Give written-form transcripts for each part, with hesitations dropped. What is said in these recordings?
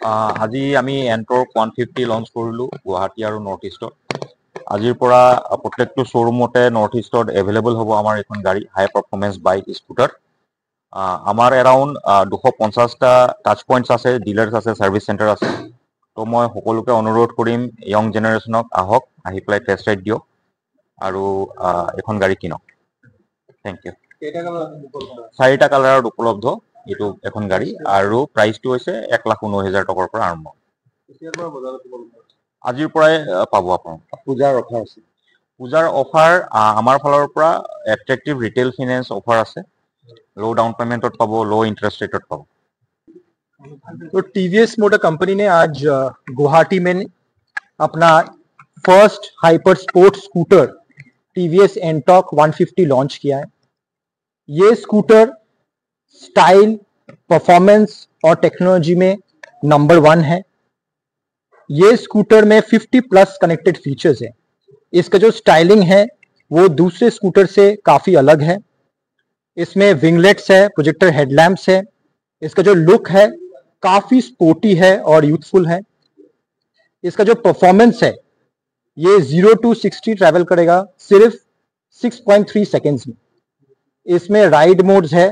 আজি আমি এণ্টৰ্ক 150 লঞ্চ কৰিলোঁ গুৱাহাটী আৰু নৰ্থ ইষ্টত। আজিৰ পৰা প্ৰত্যেকটো শ্ব'ৰুমতে নৰ্থ ইষ্টত এভেইলেবল হ'ব আমাৰ এইখন গাড়ী, হাই পাৰফৰ্মেঞ্চ বাইক স্কুটাৰ। আমাৰ এৰাউণ্ড 250টা টাচ পইণ্টছ আছে, ডিলাৰ্ছ আছে, ছাৰ্ভিচ চেণ্টাৰ আছে। তো মই সকলোকে অনুৰোধ কৰিম, য়ং জেনেৰেশ্যনক আহক, আহি পেলাই টেষ্ট ৰাইড দিয়ক আৰু এখন গাড়ী কিনক। Thank you. 4টা কালাৰত উপলব্ধ এইটো এখন গাড়ী আৰু প্ৰাইচটো হৈছে 1,19,000 টকাৰ পৰা আৰম্ভ। আজিৰ পৰাই পাব আপোনালোক। পূজাৰ অফাৰ আছে? পূজাৰ অফাৰ আমাৰ ফালৰ পৰা এট্ৰেক্টিভ ৰিটেইল ফাইনেন্স অফাৰ আছে। লো ডাউন পেমেন্টত পাব, লো ইন্टरेस्ट रेटत पाओ। तो टीवीएस मोटर कंपनी ने आज गुवाहाटी में अपना first hyper sport scooter TVS Ntorq 150 launch किया है। ये स्कूटर स्टाइल, परफॉर्मेंस और टेक्नोलॉजी में नंबर 1 है। ये स्कूटर में 50 प्लस कनेक्टेड फीचर्स है। इसका जो स्टाइलिंग है वो दूसरे स्कूटर से काफी अलग है। इसमें विंगलेट्स है, प्रोजेक्टर हेडलैम्प्स है। इसका जो लुक है काफी स्पोर्टी है और यूथफुल है। इसका जो परफॉर्मेंस है ये 0 to 60 ट्रैवल करेगा सिर्फ 6.3 सेकेंड्स में। इसमें राइड मोड्स है,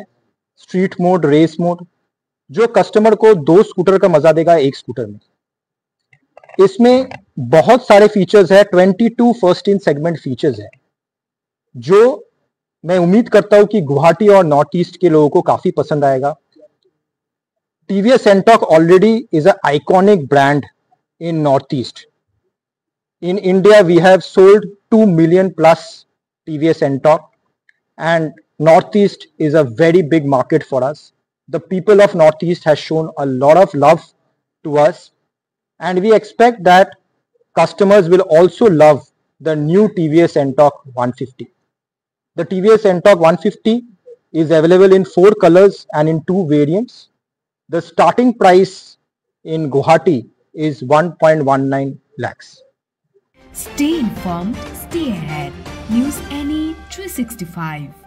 स्ट्रीट मोड, रेस मोड, जो कस्टमर को 2 स्कूटर का मजा देगा एक स्कूटर में। इसमें बहुत सारे फीचर्स है, 22 फर्स्ट इन सेगमेंट फीचर्स है, जो मैं उम्मीद करता हूं कि गुवाहाटी और नॉर्थ ईस्ट के लोगों को काफी पसंद आएगा। TVS Ntorq already is a iconic brand in north east. In India, we have sold 2 million plus TVS Ntorq, and Northeast is a very big market for us. The people of Northeast has shown a lot of love to us, and we expect that customers will also love the new TVS Ntorq 150. The TVS Ntorq 150 is available in 4 colors and in 2 variants. The starting price in Guwahati is 1.19 lakhs. Stay informed, stay ahead. News NE 365.